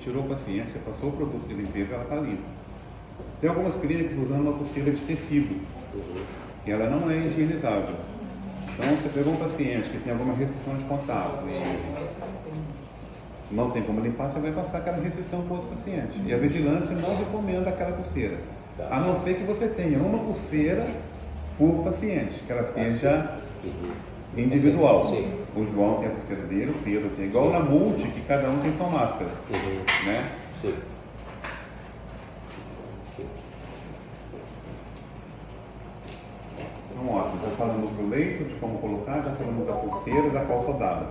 tirou o paciente, você passou o produto de limpeza, ela está limpa. Tem algumas clínicas usando uma pulseira de tecido, que ela não é higienizável. Então, você pegou um paciente que tem alguma restrição de contato e não tem como limpar, você vai passar aquela restrição para outro paciente. E a vigilância não recomenda aquela pulseira. A não ser que você tenha uma pulseira por paciente, que ela seja individual. Sim. O João tem a pulseira dele, o Pedro tem. Igual na multi, que cada um tem sua máscara. Né? Sim. Então, ó, já falamos do leito, de como colocar, já falamos da pulseira e da calça dada.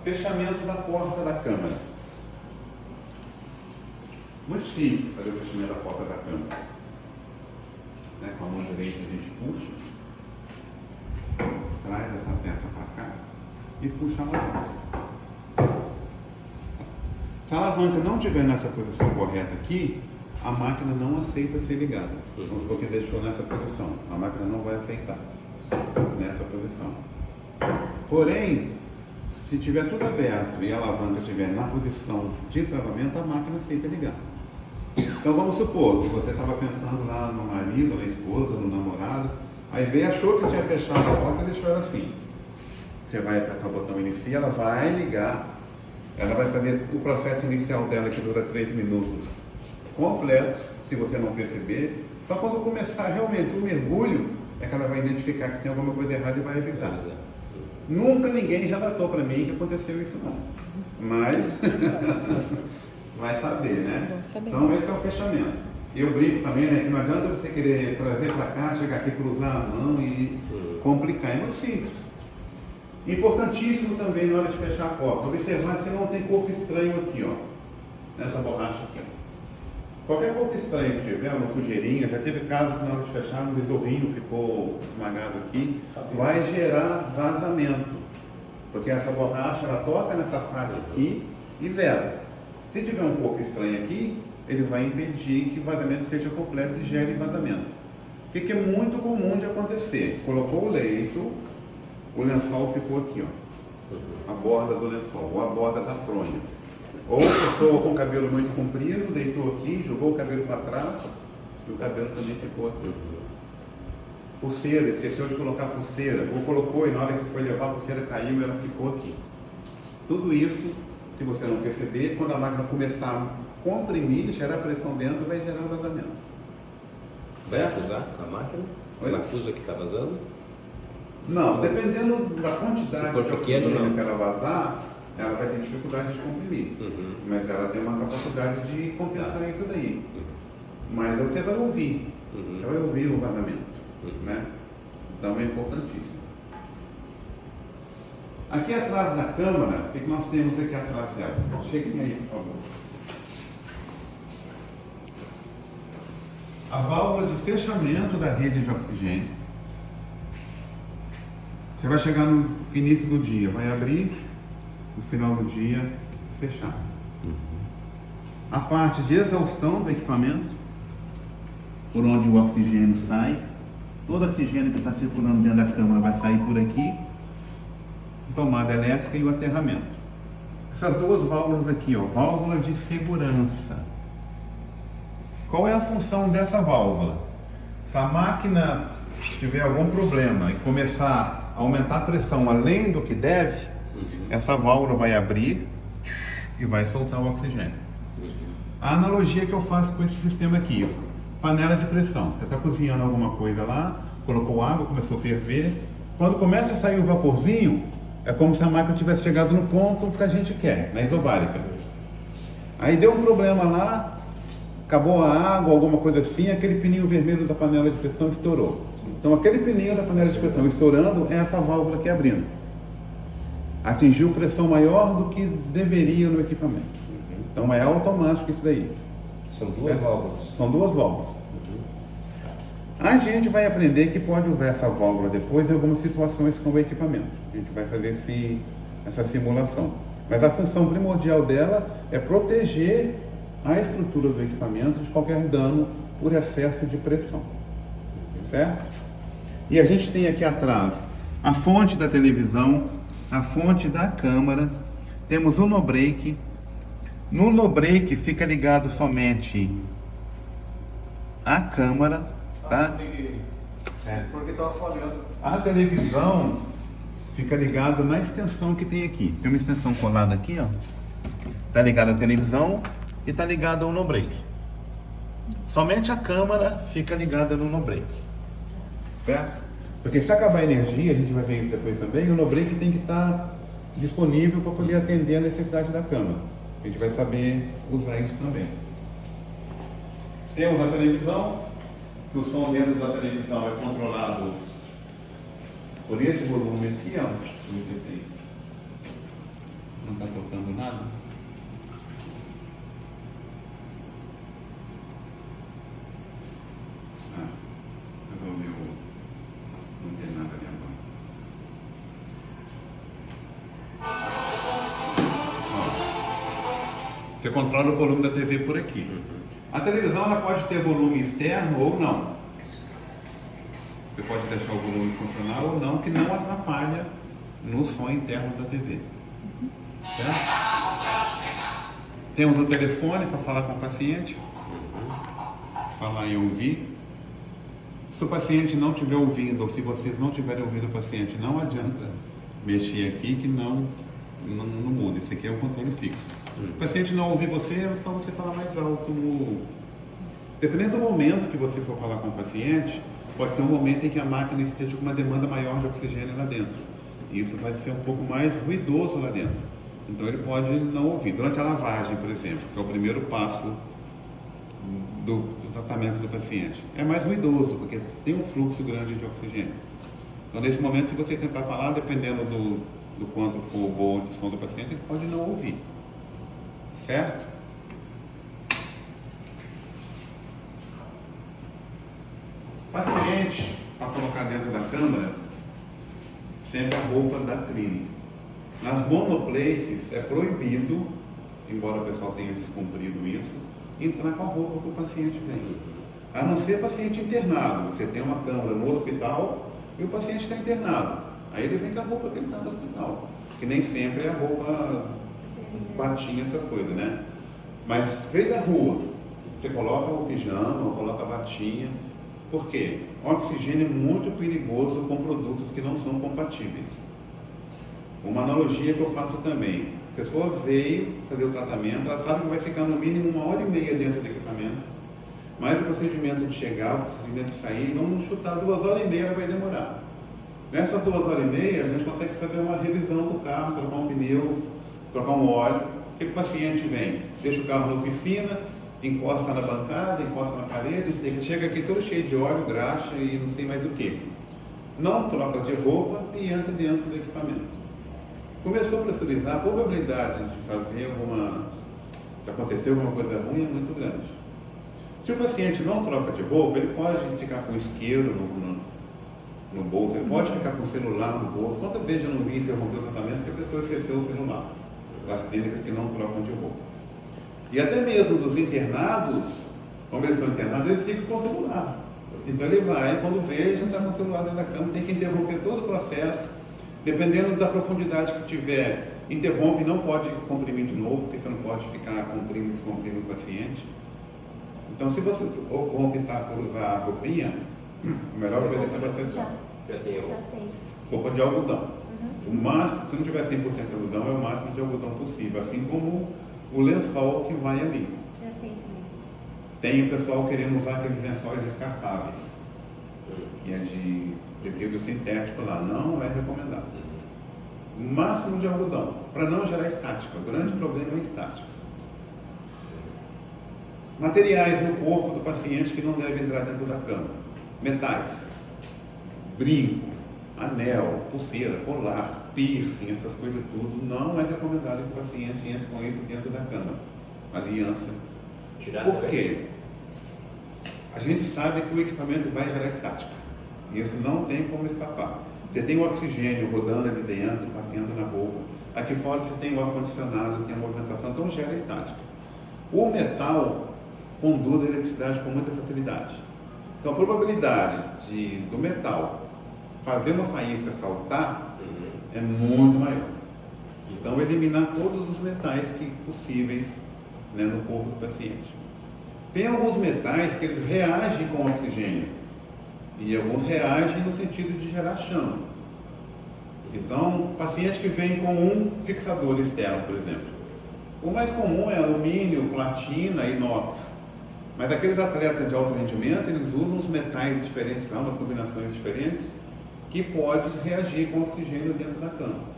Fechamento da porta da câmara. Muito simples fazer o fechamento da porta da câmara. Né? Com a mão direita a gente puxa, traz essa peça para cá e puxa a alavanca. Se a alavanca não estiver nessa posição correta aqui, a máquina não aceita ser ligada. Vamos supor que deixou nessa posição, a máquina não vai aceitar nessa posição. Porém, se tiver tudo aberto e a alavanca estiver na posição de travamento, a máquina aceita ligar. Então vamos supor que você estava pensando lá no marido, na esposa, no namorado, aí veio, achou que tinha fechado a porta e deixou ela assim. Você vai apertar o botão iniciar, ela vai ligar, ela vai fazer o processo inicial dela, que dura 3 minutos, completo, se você não perceber. Só quando começar realmente o mergulho, é que ela vai identificar que tem alguma coisa errada e vai avisar. Nunca ninguém relatou para mim que aconteceu isso não. Mas vai saber, né? Então esse é o fechamento. Eu brinco também, né? Que não adianta você querer trazer para cá, chegar aqui, cruzar a mão e complicar. É muito simples. Importantíssimo também na hora de fechar a porta, observar se não tem corpo estranho aqui, ó. Nessa borracha aqui, ó. Qualquer corpo estranho que tiver, uma sujeirinha, já teve caso que na hora de fechar um besorrinho ficou esmagado aqui, vai gerar vazamento. Porque essa borracha, ela toca nessa face aqui e veda. Se tiver um corpo estranho aqui, ele vai impedir que o vazamento seja completo e gere vazamento. O que é muito comum de acontecer? Colocou o leito, o lençol ficou aqui, ó. A borda do lençol, ou a borda da fronha. Ou a pessoa com o cabelo muito comprido, deitou aqui, jogou o cabelo para trás e o cabelo também ficou aqui. Pulseira, esqueceu de colocar pulseira, ou colocou e na hora que foi levar a pulseira caiu e ela ficou aqui. Tudo isso, se você não perceber, quando a máquina começar a comprimir, gerar pressão dentro, vai gerar vazamento. Vai acusar a máquina? Oi? Ela acusa que está vazando? Não, dependendo da quantidade de oxigênio que ela vazar, ela vai ter dificuldade de comprimir. Mas ela tem uma capacidade de compensar isso daí. Mas você vai ouvir. Você vai ouvir o vazamento. Né? Então é importantíssimo. Aqui atrás da câmara, o que nós temos aqui atrás dela? Cheguem aí, por favor. A válvula de fechamento da rede de oxigênio. Você vai chegar no início do dia, vai abrir, no final do dia, fechar. A parte de exaustão do equipamento, por onde o oxigênio sai, todo o oxigênio que está circulando dentro da câmara vai sair por aqui, tomada elétrica e o aterramento. Essas duas válvulas aqui, ó, válvula de segurança. Qual é a função dessa válvula? Se a máquina tiver algum problema e começar a aumentar a pressão além do que deve, essa válvula vai abrir e vai soltar o oxigênio. A analogia que eu faço com esse sistema aqui, panela de pressão. Você está cozinhando alguma coisa lá, colocou água, começou a ferver. Quando começa a sair o vaporzinho, é como se a máquina tivesse chegado no ponto que a gente quer, na isobárica. Aí deu um problema lá, acabou a água, alguma coisa assim, aquele pininho vermelho da panela de pressão estourou. Então aquele pininho da panela de pressão estourando é essa válvula aqui abrindo. Atingiu pressão maior do que deveria no equipamento. Então é automático isso daí. São duas válvulas. São duas válvulas. A gente vai aprender que pode usar essa válvula depois em algumas situações com o equipamento. A gente vai fazer essa simulação. Mas a função primordial dela é proteger a estrutura do equipamento de qualquer dano por excesso de pressão. Certo? E a gente tem aqui atrás a fonte da televisão, a fonte da câmera, temos o no-break. No no-break fica ligado somente a câmera, tá? Porque estava falhando. A televisão fica ligada na extensão que tem aqui. Tem uma extensão colada aqui, ó. Tá ligada a televisão e tá ligada ao no-break. Somente a câmera fica ligada no no-break, certo? Porque se acabar a energia, a gente vai ver isso depois também, o no-break tem que estar disponível para poder atender a necessidade da câmera. A gente vai saber usar isso também. Temos a televisão, que o som dentro da televisão é controlado por esse volume aqui, ó. Não está tocando nada. Resolveu não ter nada ali agora. Ó, você controla o volume da TV por aqui. A televisão ela pode ter volume externo ou não. Você pode deixar o volume funcionar ou não, que não atrapalha no som interno da TV. Certo? Temos o telefone para falar com o paciente. Falar em ouvir. Se o paciente não estiver ouvindo, ou se vocês não tiverem ouvindo o paciente, não adianta mexer aqui que não muda. Esse aqui é um controle fixo. O paciente não ouvir você, é só você falar mais alto. Dependendo do momento que você for falar com o paciente, pode ser um momento em que a máquina esteja com uma demanda maior de oxigênio lá dentro. Isso vai ser um pouco mais ruidoso lá dentro. Então ele pode não ouvir. Durante a lavagem, por exemplo, que é o primeiro passo do tratamento do paciente. É mais ruidoso, porque tem um fluxo grande de oxigênio. Então nesse momento, se você tentar falar, dependendo do quanto for o bom de som do paciente, ele pode não ouvir. Certo? Paciente, para colocar dentro da câmara, sempre a roupa da clínica. Nas monoplaces é proibido, embora o pessoal tenha descumprido isso, entrar com a roupa que o paciente vem. A não ser paciente internado. Você tem uma câmara no hospital e o paciente está internado. Aí ele vem com a roupa que ele está no hospital. Que nem sempre é a roupa batinha, essas coisas, né? Mas fez a rua, você coloca o pijama, coloca a batinha. Por quê? O oxigênio é muito perigoso com produtos que não são compatíveis. Uma analogia que eu faço também. A pessoa veio fazer o tratamento, ela sabe que vai ficar no mínimo 1h30 dentro do equipamento. Mas o procedimento de chegar, o procedimento de sair, vamos chutar 2h30, ela vai demorar. Nessas 2h30, a gente consegue fazer uma revisão do carro, trocar um pneu, trocar um óleo. O que o paciente vem? Deixa o carro na oficina, encosta na bancada, encosta na parede, chega aqui todo cheio de óleo, graxa e não sei mais o que. Não troca de roupa e entra dentro do equipamento. Começou a pressurizar, a probabilidade de acontecer alguma coisa ruim é muito grande. Se o paciente não troca de roupa, ele pode ficar com isqueiro no bolso, ele pode ficar com o celular no bolso. Quantas vezes eu não vi interromper o tratamento porque a pessoa esqueceu o celular? Das clínicas que não trocam de roupa. E até mesmo dos internados, como eles são internados, eles ficam com o celular. Então ele vai, quando vê, já está com o celular dentro da cama, tem que interromper todo o processo. Dependendo da profundidade que tiver, interrompe, não pode comprimir de novo, porque você não pode ficar comprimindo e descomprimindo o paciente. Então, se você for optar por usar a roupinha, a melhor coisa que você Já tem. roupa de algodão. O máximo, se não tiver 100% de algodão, é o máximo de algodão possível, assim como o lençol que vai ali. Já tem também. Tem o pessoal querendo usar aqueles lençóis descartáveis, que é de tecido sintético lá, não é recomendado. O máximo de algodão, para não gerar estática. O grande problema é a estática. Materiais no corpo do paciente que não devem entrar dentro da cama. Metais, brinco, anel, pulseira, colar, piercing, essas coisas tudo, não é recomendado que o paciente entre com isso dentro da cama. Aliança. Por quê? A gente sabe que o equipamento vai gerar estática. Isso não tem como escapar. Você tem o oxigênio rodando ali dentro, batendo na roupa. Aqui fora você tem o ar-condicionado, tem a movimentação, então gera estática. O metal conduz a eletricidade com muita facilidade. Então a probabilidade do metal fazer uma faísca saltar é muito maior. Então, eliminar todos os metais possíveis, né, no corpo do paciente. Tem alguns metais que eles reagem com o oxigênio e alguns reagem no sentido de gerar chama. Então, paciente que vem com um fixador externo, por exemplo. O mais comum é alumínio, platina, inox. Mas aqueles atletas de alto rendimento, eles usam os metais diferentes, lá, umas combinações diferentes, que pode reagir com o oxigênio dentro da cama.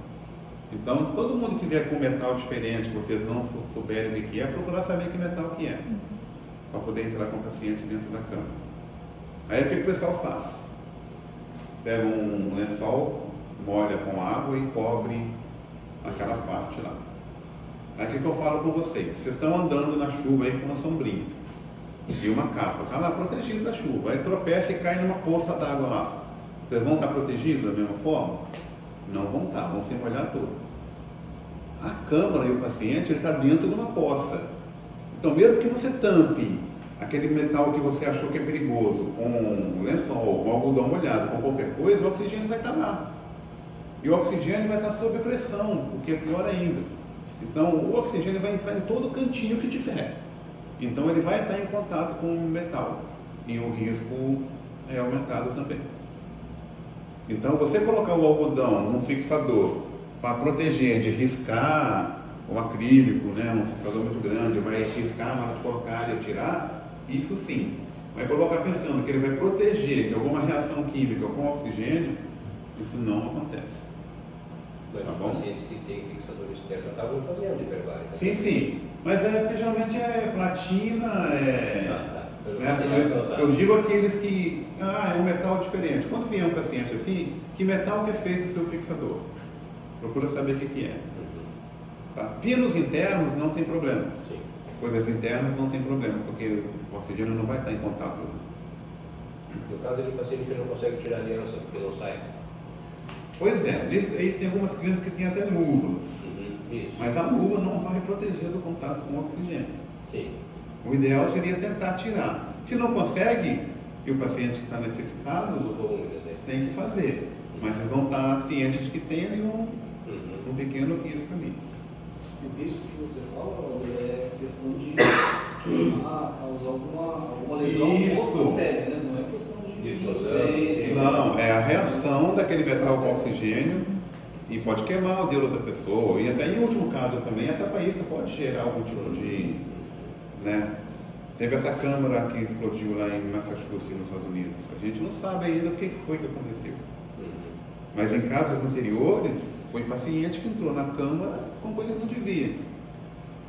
Então, todo mundo que vier com metal diferente, que vocês não souberem o que é, procurar saber que metal que é, para poder entrar com o paciente dentro da cama. Aí o que o pessoal faz? Pega um lençol, molha com água e cobre aquela parte lá. Aí o que eu falo com vocês? Vocês estão andando na chuva aí com uma sombrinha e uma capa, está lá protegido da chuva, aí tropeça e cai numa poça d'água lá. Vocês vão estar protegidos da mesma forma? Não vão estar, vão se molhar todo. A câmara e o paciente está dentro de uma poça. Então, mesmo que você tampe aquele metal que você achou que é perigoso com lençol, com algodão molhado, com qualquer coisa, o oxigênio vai estar lá. E o oxigênio vai estar sob pressão, o que é pior ainda. Então, o oxigênio vai entrar em todo cantinho que tiver. Então, ele vai estar em contato com o metal. E o risco é aumentado também. Então, você colocar o algodão num fixador para proteger de riscar o acrílico, né, um fixador muito grande, vai riscar na hora de colocar e atirar, isso sim. Vai colocar pensando que ele vai proteger de alguma reação química com oxigênio, isso não acontece. Mas tá os bom? pacientes que têm fixador externo já estavam fazendo hiperbárica. Sim. Mas porque geralmente é platina, Tá. Eu digo aqueles que, é um metal diferente. Quando vier um paciente assim, que metal que é feito o seu fixador? Procura saber o que é. Tá? Pinos internos não tem problema. Sim. Coisas internas não tem problema, porque o oxigênio não vai estar em contato. No caso de paciente que não consegue tirar a aliança porque não sai. Pois é, aí tem algumas clínicas que têm até luvas. Isso. Mas a luva não vai proteger do contato com o oxigênio. Sim. O ideal seria tentar tirar. Se não consegue, e o paciente está necessitado, tem que fazer. Mas vocês vão estar cientes de que tem ali um pequeno risco ali. O risco que você fala é questão de causar alguma lesão na pele, né? Não é questão de incêndio. Não, é a reação daquele metal com oxigênio e pode queimar o dedo da pessoa. E até em último caso também, essa faísca pode gerar algum tipo de... né? Teve essa câmara que explodiu lá em Massachusetts, nos Estados Unidos. A gente não sabe ainda o que foi que aconteceu. Mas em casos anteriores, foi paciente que entrou na câmara com coisa que não devia.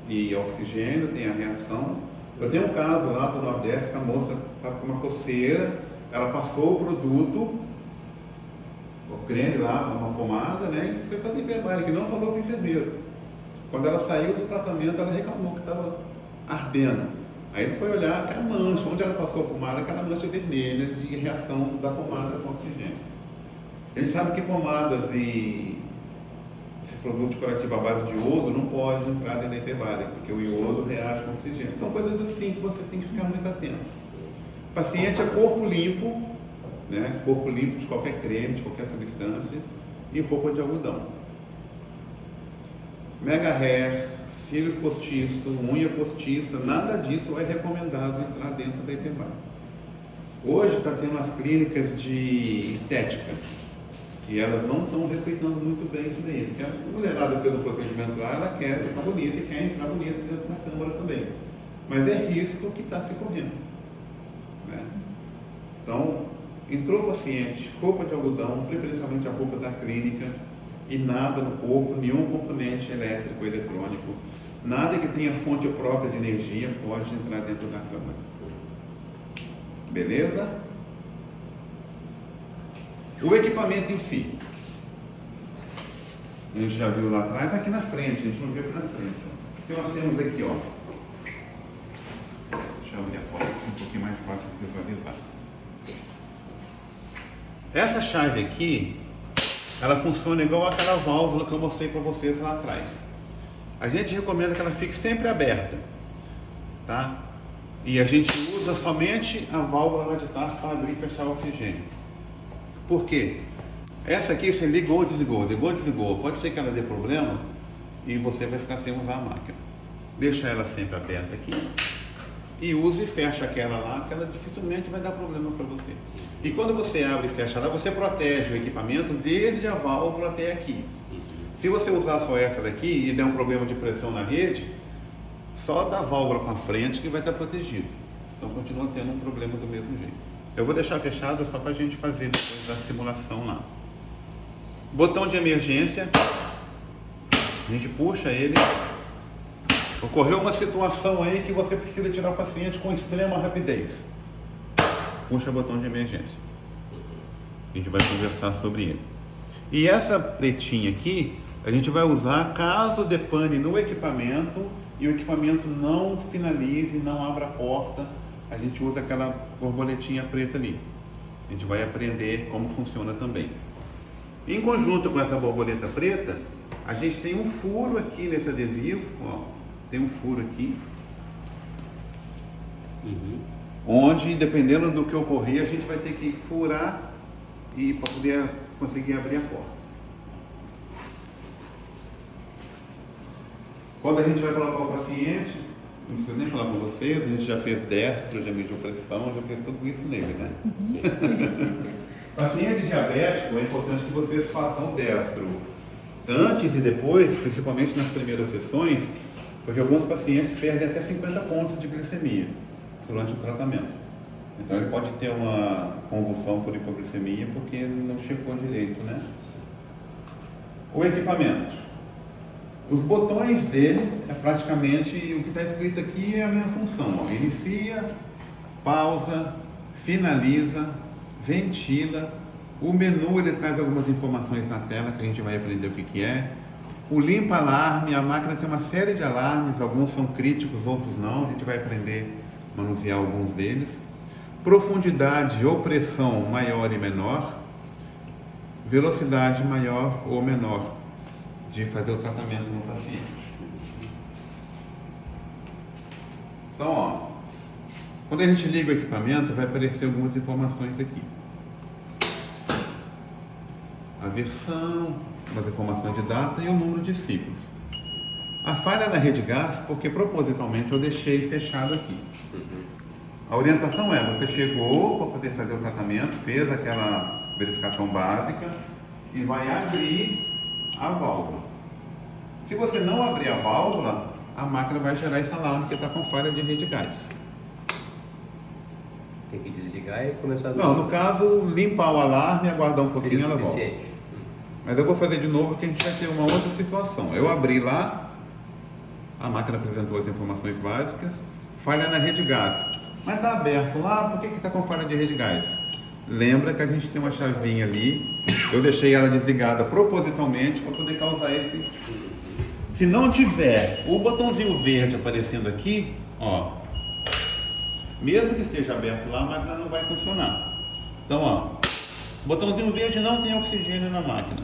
E oxigênio, tem a reação. Eu tenho um caso lá do Nordeste que a moça estava com uma coceira, ela passou o produto, o creme lá, uma pomada, né? E foi fazer hiperbárica, que não falou para o enfermeiro. Quando ela saiu do tratamento, ela reclamou que estava ardendo. Aí ele foi olhar aquela mancha, onde ela passou a pomada, aquela mancha vermelha de reação da pomada com oxigênio. Ele sabe que pomadas e esses produtos curativos à base de iodo não podem entrar dentro da hiperbárica, porque o iodo reage com oxigênio. São coisas assim que você tem que ficar muito atento. O paciente é corpo limpo, né? Corpo limpo de qualquer creme, de qualquer substância, e roupa de algodão. Mega hair, cílios postiços, unha postiça, nada disso é recomendado entrar dentro da hiperbárica. Hoje está tendo as clínicas de estética, e elas não estão respeitando muito bem isso daí. Porque a mulherada fez um procedimento lá, ela quer ficar bonita e quer entrar bonita dentro da câmara também. Mas é risco que está se correndo, né? Então, entrou o paciente, roupa de algodão, preferencialmente a roupa da clínica, e nada no corpo, nenhum componente elétrico ou eletrônico, nada que tenha fonte própria de energia pode entrar dentro da câmara. Beleza? O equipamento em si, a gente já viu lá atrás, está aqui na frente, a gente não viu aqui na frente. Ó. O que nós temos aqui, ó. Deixa eu abrir a porta, um pouquinho mais fácil de visualizar. Essa chave aqui, ela funciona igual aquela válvula que eu mostrei para vocês lá atrás. A gente recomenda que ela fique sempre aberta, tá? E a gente usa somente a válvula lá de trás para abrir e fechar o oxigênio. Por quê? Essa aqui você ligou, desligou, pode ser que ela dê problema e você vai ficar sem usar a máquina. Deixa ela sempre aberta aqui e use e fecha aquela lá, que ela dificilmente vai dar problema para você. E quando você abre e fecha lá, você protege o equipamento desde a válvula até aqui. Se você usar só essa daqui e der um problema de pressão na rede, só da válvula para frente que vai estar protegido. Então continua tendo um problema do mesmo jeito. Eu vou deixar fechado só para a gente fazer depois da simulação lá. Botão de emergência, a gente puxa ele. Ocorreu uma situação aí que você precisa tirar o paciente com extrema rapidez. Puxa o botão de emergência. A gente vai conversar sobre ele. E essa pretinha aqui, a gente vai usar caso depane no equipamento e o equipamento não finalize, não abra a porta. A gente usa aquela borboletinha preta ali. A gente vai aprender como funciona também. Em conjunto com essa borboleta preta, a gente tem um furo aqui nesse adesivo, ó. Tem um furo aqui, onde, dependendo do que ocorrer, a gente vai ter que furar e para poder conseguir abrir a porta. Quando a gente vai colocar o paciente, não preciso nem falar com vocês, a gente já fez destro, já mediu pressão, já fez tudo isso nele, né? Paciente diabético, é importante que vocês façam destro antes e depois, principalmente nas primeiras sessões, porque alguns pacientes perdem até 50 pontos de glicemia durante o tratamento. Então ele pode ter uma convulsão por hipoglicemia porque não checou direito, né? O equipamento. Os botões dele é praticamente o que está escrito aqui é a minha função. Ó. Inicia, pausa, finaliza, ventila. O menu ele traz algumas informações na tela que a gente vai aprender o que é. O limpa-alarme, a máquina tem uma série de alarmes, alguns são críticos, outros não, a gente vai aprender a manusear alguns deles. Profundidade ou pressão maior e menor, velocidade maior ou menor de fazer o tratamento no paciente. Então, ó, quando a gente liga o equipamento, vai aparecer algumas informações aqui. A versão, umas informações de data e o número de ciclos. A falha na rede gás, porque propositalmente eu deixei fechado aqui. A orientação é, você chegou para poder fazer o tratamento, fez aquela verificação básica e vai abrir a válvula. Se você não abrir a válvula, a máquina vai gerar esse alarme que está com falha de rede gás. Tem que desligar e começar a... Não, no caso, limpar o alarme e aguardar um pouquinho e ela volta. Mas eu vou fazer de novo que a gente vai ter uma outra situação. Eu abri lá, a máquina apresentou as informações básicas, falha na rede gás. Mas está aberto lá, por que está com falha de rede gás? Lembra que a gente tem uma chavinha ali, eu deixei ela desligada propositalmente para poder causar esse... Se não tiver o botãozinho verde aparecendo aqui, ó, mesmo que esteja aberto lá, a máquina não vai funcionar. Então, ó, o botãozinho verde não tem oxigênio na máquina,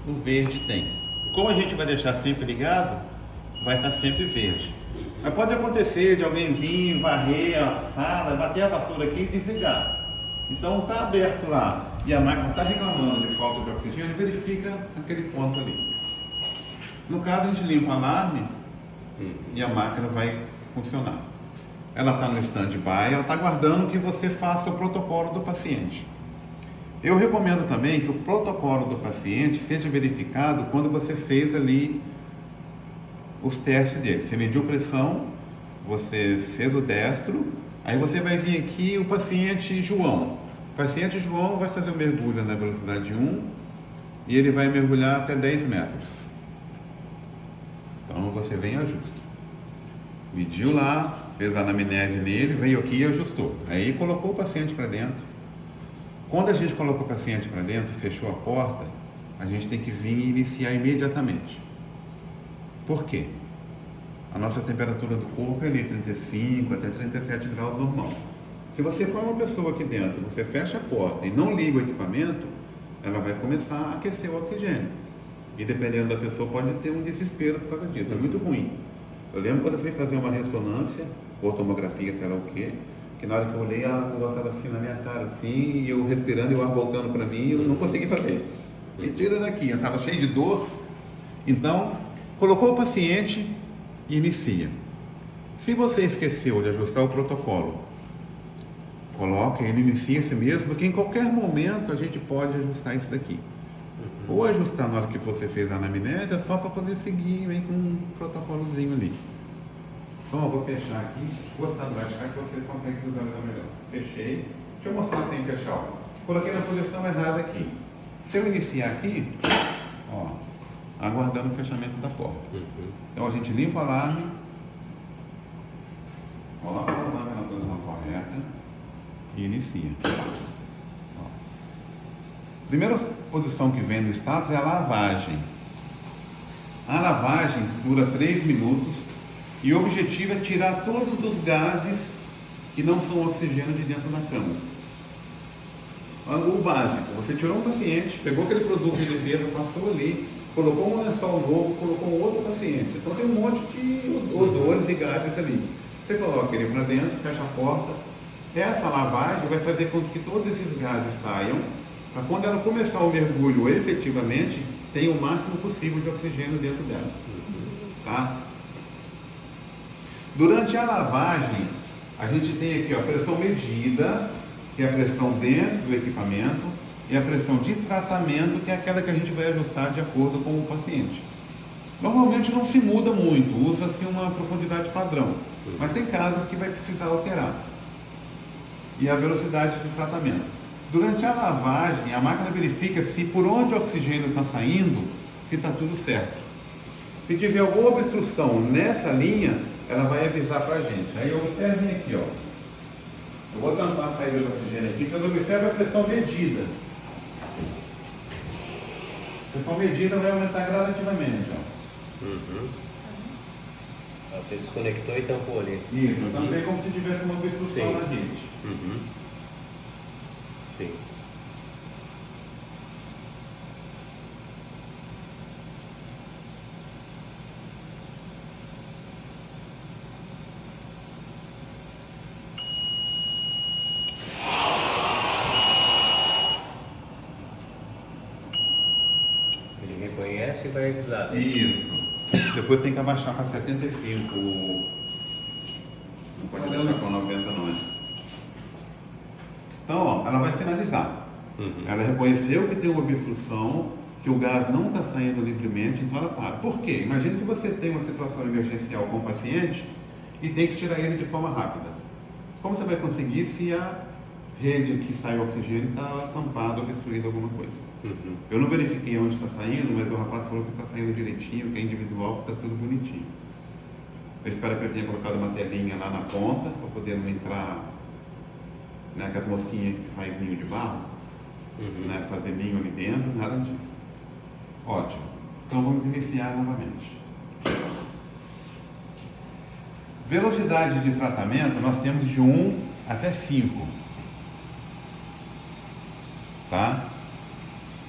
o verde tem. Como a gente vai deixar sempre ligado, vai estar sempre verde. Mas pode acontecer de alguém vir, varrer a sala, bater a vassoura aqui e desligar. Então está aberto lá e a máquina está reclamando de falta de oxigênio, verifica aquele ponto ali. No caso, a gente limpa o alarme e a máquina vai funcionar. Ela está no stand-by, ela está aguardando que você faça o protocolo do paciente. Eu recomendo também que o protocolo do paciente seja verificado quando você fez ali os testes dele. Você mediu pressão, você fez o destro, aí você vai vir aqui o paciente João. O paciente João vai fazer o mergulho na velocidade 1 e ele vai mergulhar até 10 metros. Então você vem e ajusta. Mediu lá, fez a anamnese nele, veio aqui e ajustou. Aí colocou o paciente para dentro. Quando a gente colocou o paciente para dentro, fechou a porta, a gente tem que vir e iniciar imediatamente. Por quê? A nossa temperatura do corpo é ali 35 até 37 graus normal. Se você põe uma pessoa aqui dentro, você fecha a porta e não liga o equipamento, ela vai começar a aquecer o oxigênio. E dependendo da pessoa pode ter um desespero por causa disso, é muito ruim. Eu lembro quando eu fui fazer uma ressonância, ou tomografia, sei lá o quê, que na hora que eu olhei, o negócio estava assim na minha cara, assim, e eu respirando e o ar voltando para mim, e eu não consegui fazer. Me tira daqui, eu estava cheio de dor. Então, colocou o paciente e inicia. Se você esqueceu de ajustar o protocolo, coloca ele, inicia esse mesmo, porque em qualquer momento a gente pode ajustar isso daqui. Ou ajustar na hora que você fez a anamnese, só para poder seguir meio com um protocolozinho ali. Então eu vou fechar aqui, vou standardizar que vocês conseguem visualizar melhor. Fechei. Deixa eu mostrar sem fechar. Ó. Coloquei na posição errada aqui. Se eu iniciar aqui, ó, aguardando o fechamento da porta. Então a gente limpa o alarme, coloca a alavanca na posição correta e inicia. Ó. Primeira posição que vem no status é a lavagem. A lavagem dura 3 minutos. E o objetivo é tirar todos os gases que não são oxigênio de dentro da câmara. O básico, você tirou um paciente, pegou aquele produto de limpeza, passou ali, colocou um lençol novo, colocou um outro paciente. Então tem um monte de odores e gases ali. Você coloca ele para dentro, fecha a porta. Essa lavagem vai fazer com que todos esses gases saiam, para quando ela começar o mergulho efetivamente, tenha o máximo possível de oxigênio dentro dela. Tá? Durante a lavagem, a gente tem aqui ó, a pressão medida, que é a pressão dentro do equipamento, e a pressão de tratamento, que é aquela que a gente vai ajustar de acordo com o paciente. Normalmente não se muda muito, usa-se uma profundidade padrão, mas tem casos que vai precisar alterar. E a velocidade de tratamento. Durante a lavagem, a máquina verifica se por onde o oxigênio está saindo, se está tudo certo. Se tiver alguma obstrução nessa linha, ela vai avisar para a gente. Aí observem aqui, ó. Eu vou tampar a saída do oxigênio aqui, vocês observem a pressão medida. A pressão medida vai aumentar gradativamente, ó. Você desconectou e tampou ali. Isso, eu tampei como se tivesse uma obstrução na rede. Sim. E vai avisar. Isso. Depois tem que abaixar para 75. Não pode deixar com 90 não é. Então, ó, ela vai finalizar. Ela reconheceu que tem uma obstrução, que o gás não está saindo livremente, então ela para. Por quê? Imagina que você tem uma situação emergencial com o paciente e tem que tirar ele de forma rápida. Como você vai conseguir se a rede que sai o oxigênio está tampada, obstruída alguma coisa? Eu não verifiquei onde está saindo, mas o rapaz falou que está saindo direitinho, que é individual, que está tudo bonitinho. Eu espero que ele tenha colocado uma telinha lá na ponta, para poder não entrar, né, aquelas mosquinhas que faz ninho de barro, né, fazer ninho ali dentro, nada disso. Ótimo. Então vamos iniciar novamente. Velocidade de tratamento nós temos de 1 até 5. Tá?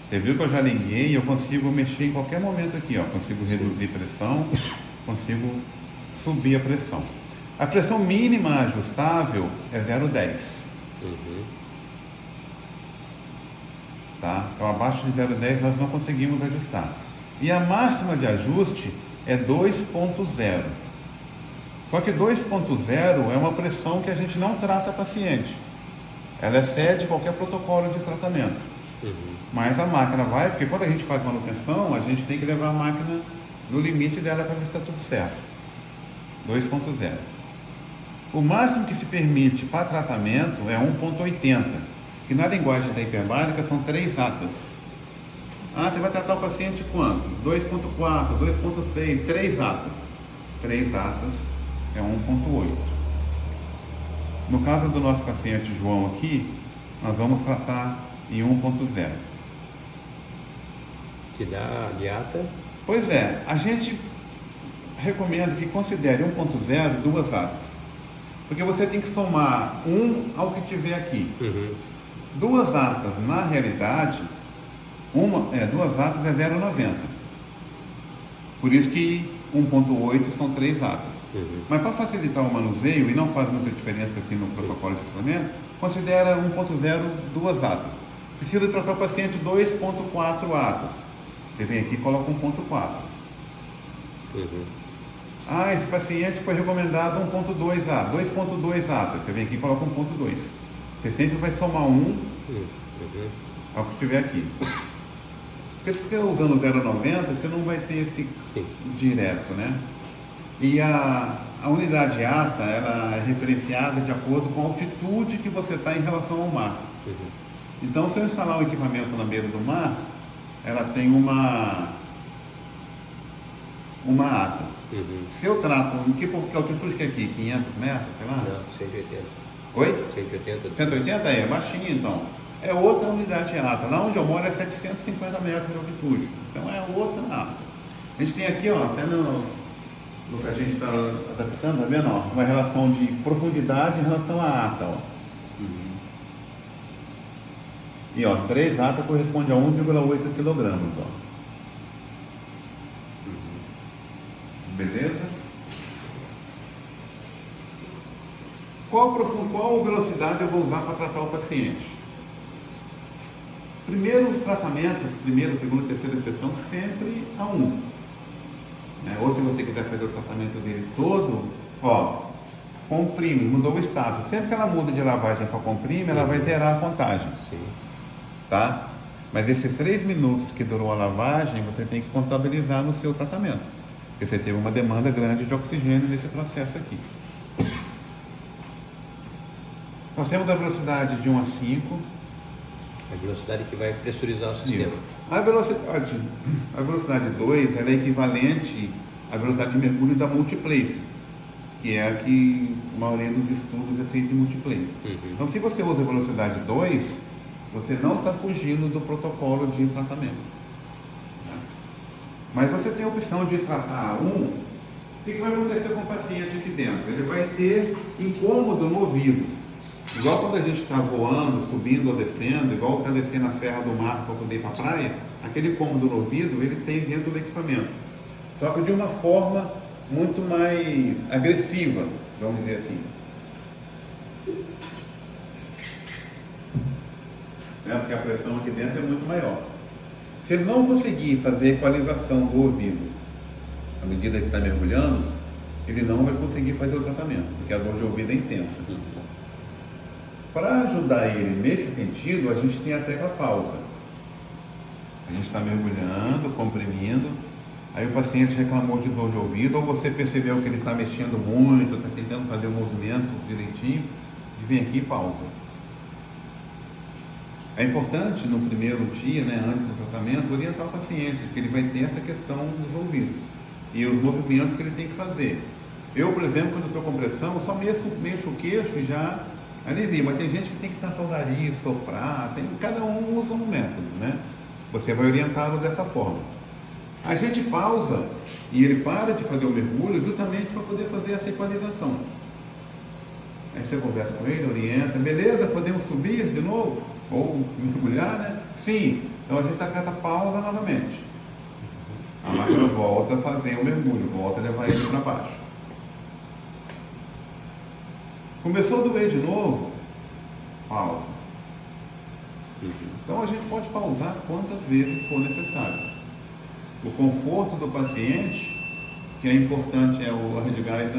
Você viu que eu já liguei e eu consigo mexer em qualquer momento aqui, ó. Consigo reduzir pressão, consigo subir a pressão. A pressão mínima ajustável é 0,10. Tá? Então abaixo de 0,10 nós não conseguimos ajustar. E a máxima de ajuste é 2,0. Só que 2,0 é uma pressão que a gente não trata paciente. Ela excede qualquer protocolo de tratamento. Mas a máquina vai, porque quando a gente faz manutenção, a gente tem que levar a máquina no limite dela para ver se está tudo certo. 2,0. O máximo que se permite para tratamento é 1,80, que na linguagem da hiperbárica são 3 atas. Ah, você vai tratar o paciente quanto? 2,4, 2,6, 3 atas. 3 atas é 1,8. No caso do nosso paciente João aqui, nós vamos tratar em 1,0. Que dá de ata? Pois é, a gente recomenda que considere 1,0 2 atas. Porque você tem que somar 1 ao que tiver aqui. 2 atas, na realidade, 2 atas é 0,90. Por isso que 1,8 são 3 atas. Mas para facilitar o manuseio, e não faz muita diferença assim no protocolo de tratamento, considera 1.0 duas atas. Precisa tratar o paciente 2.4 atas. Você vem aqui e coloca 1.4. Ah, esse paciente foi recomendado 1.2 atas, 2.2 atas. Você vem aqui e coloca 1.2. Você sempre vai somar 1 ao que estiver aqui. Porque se você ficar usando o 0,90, você não vai ter esse direto, né? E a unidade ATA, ela é referenciada de acordo com a altitude que você está em relação ao mar. Então, se eu instalar um equipamento na beira do mar, ela tem uma ATA. Se eu trato, que altitude que é aqui? 500 metros, sei lá? Não, 180. Oi? 180. 180 é baixinho, então. É outra unidade ATA. Lá onde eu moro é 750 metros de altitude. Então é outra ATA. A gente tem aqui, ó, até no que a gente está adaptando, tá vendo? Ó, uma relação de profundidade em relação à ATA. Ó. E ó, 3 ATA corresponde a 1,8 kg. Ó. Beleza? Qual velocidade eu vou usar para tratar o paciente? Primeiros tratamentos, primeira, segunda, terceira sessão, sempre a 1. Ou se você quiser fazer o tratamento dele todo, ó, comprime, mudou o status. Sempre que ela muda de lavagem para comprime, ela vai zerar a contagem. Tá? Mas esses 3 minutos que durou a lavagem, você tem que contabilizar no seu tratamento. Porque você teve uma demanda grande de oxigênio nesse processo aqui. Nós temos a velocidade de 1 a 5. A velocidade que vai pressurizar o sistema. Isso. A velocidade 2 ela é equivalente à velocidade de mergulho da multiplace, que é a que a maioria dos estudos é feita em multiplace. Então, se você usa a velocidade 2, você não está fugindo do protocolo de tratamento. Mas você tem a opção de tratar a 1. O que vai acontecer com o paciente aqui dentro? Ele vai ter incômodo no ouvido. Igual quando a gente está voando, subindo ou descendo, igual está descendo a Serra do Mar para poder ir para a praia, aquele cômodo no ouvido ele tem dentro do equipamento. Só que de uma forma muito mais agressiva, vamos dizer assim. Porque a pressão aqui dentro é muito maior. Se ele não conseguir fazer equalização do ouvido à medida que está mergulhando, ele não vai conseguir fazer o tratamento, porque a dor de ouvido é intensa. Para ajudar ele nesse sentido, a gente tem a tecla pausa. A gente está mergulhando, comprimindo, aí o paciente reclamou de dor de ouvido, ou você percebeu que ele está mexendo muito, está tentando fazer o movimento direitinho, e vem aqui e pausa. É importante no primeiro dia, antes do tratamento, orientar o paciente, que ele vai ter essa questão dos ouvidos e os movimentos que ele tem que fazer. Eu, por exemplo, quando estou com pressão, eu só mexo o queixo e já alivia, mas tem gente que tem que tampar o nariz, soprar, cada um usa um método, Você vai orientá-lo dessa forma. A gente pausa e ele para de fazer o mergulho justamente para poder fazer essa equalização. Aí você conversa com ele, orienta, beleza, podemos subir de novo? Ou mergulhar, Sim. Então a gente aperta pausa novamente. A máquina volta a fazer o mergulho, volta a levar ele para baixo. Começou a doer de novo, pausa. Então a gente pode pausar quantas vezes for necessário. O conforto do paciente, que é importante, é o Redgás,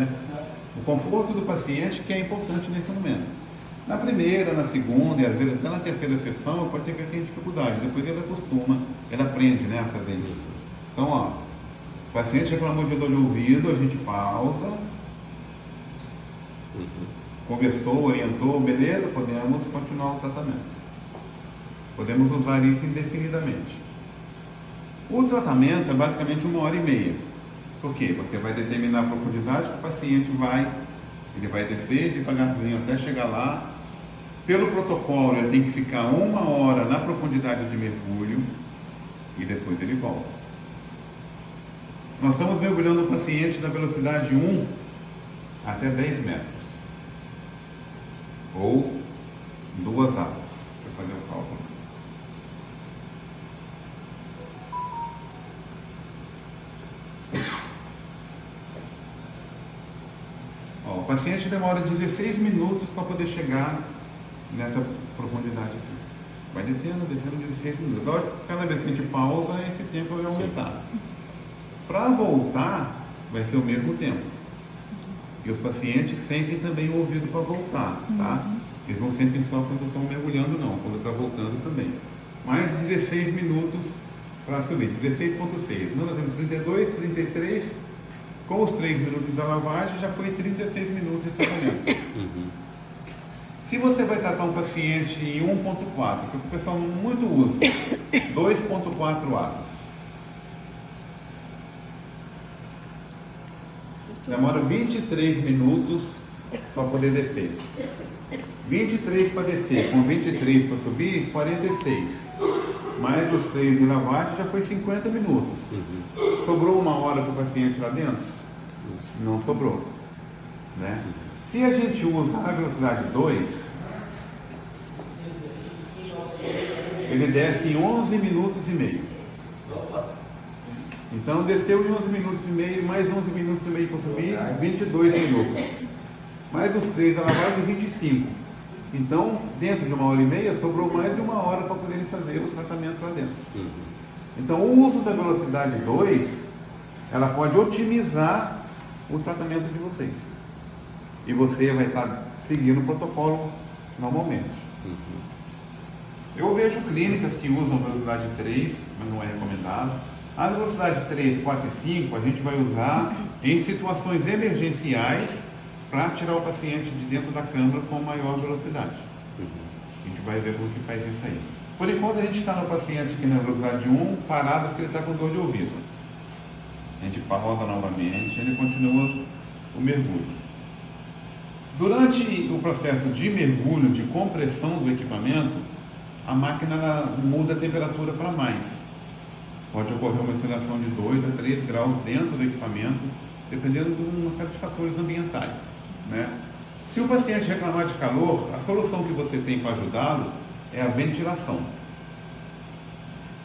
O conforto do paciente que é importante nesse momento. Na primeira, na segunda e às vezes até na terceira sessão, pode ser que ele tenha dificuldade. Depois ele acostuma, ele aprende a fazer isso. Então, o paciente reclamou de dor de ouvido, a gente pausa. Conversou, orientou, beleza, podemos continuar o tratamento. Podemos usar isso indefinidamente. O tratamento é basicamente 1h30. Por quê? Você vai determinar a profundidade que o paciente ele vai descer devagarzinho até chegar lá. Pelo protocolo, ele tem que ficar 1 hora na profundidade de mergulho e depois ele volta. Nós estamos mergulhando o paciente na velocidade 1 até 10 metros. Ou 2 atas. Deixa eu fazer o cálculo. paciente demora 16 minutos para poder chegar nessa profundidade aqui. Vai descendo 16 minutos. Lógico que cada vez que a gente pausa, esse tempo vai aumentar. Para voltar, vai ser o mesmo tempo. E os pacientes sentem também o ouvido para voltar, tá? Eles não sentem só quando estão mergulhando, não, quando está voltando também. Mais 16 minutos para subir, 16,6. Nós temos 32, 33, com os 3 minutos da lavagem, já foi 36 minutos de tratamento. Se você vai tratar um paciente em 1,4, que o pessoal muito usa, 2,4 atos. Demora 23 minutos para poder descer. 23 para descer, com 23 para subir, 46. Mais os 3 de lavagem já foi 50 minutos. Sobrou 1 hora para o paciente lá dentro? Não sobrou. Né? Se a gente usa a velocidade 2, ele desce em 11 minutos e meio. Então desceu em 11 minutos e meio, mais 11 minutos e meio para subir, 22 minutos. Mais os 3 da lavagem, 25. Então, dentro de 1 hora e meia, sobrou mais de 1 hora para poderem fazer o tratamento lá dentro. Então, o uso da velocidade 2, ela pode otimizar o tratamento de vocês. E você vai estar seguindo o protocolo normalmente. Eu vejo clínicas que usam velocidade 3, mas não é recomendado. A velocidade 3, 4 e 5 a gente vai usar em situações emergenciais para tirar o paciente de dentro da câmara com maior velocidade. A gente vai ver como que faz isso aí. Por enquanto a gente está no paciente aqui na velocidade 1, parado porque ele está com dor de ouvido. A gente pausa novamente e ele continua o mergulho. Durante o processo de mergulho, de compressão do equipamento, a máquina ela muda a temperatura para mais. Pode ocorrer uma oscilação de 2 a 3 graus dentro do equipamento, dependendo de uma série de fatores ambientais. Né? Se o paciente reclamar de calor, a solução que você tem para ajudá-lo é a ventilação.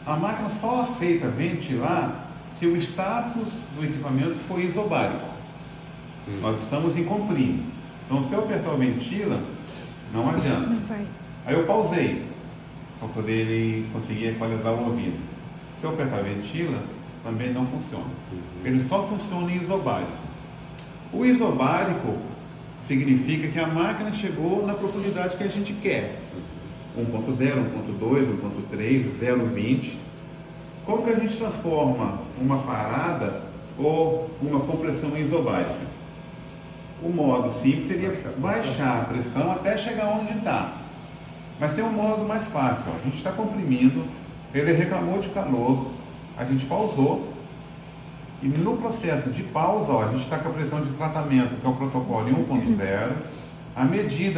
A máquina só aceita ventilar se o status do equipamento for isobárico. Nós estamos em comprimido. Então, se eu apertar o ventila, não adianta. Aí eu pausei, para poder ele conseguir equalizar o ouvido. Se eu apertar ventila, também não funciona. Ele só funciona em isobárico. O isobárico significa que a máquina chegou na profundidade que a gente quer. 1.0, 1.2, 1.3, 0.20. Como que a gente transforma uma parada ou uma compressão em isobárica? O modo simples seria baixar a pressão até chegar onde está. Mas tem um modo mais fácil. Ó. A gente está comprimindo, ele reclamou de calor, a gente pausou, e no processo de pausa, ó, a gente está com a pressão de tratamento, que é o protocolo em 1.0, a medida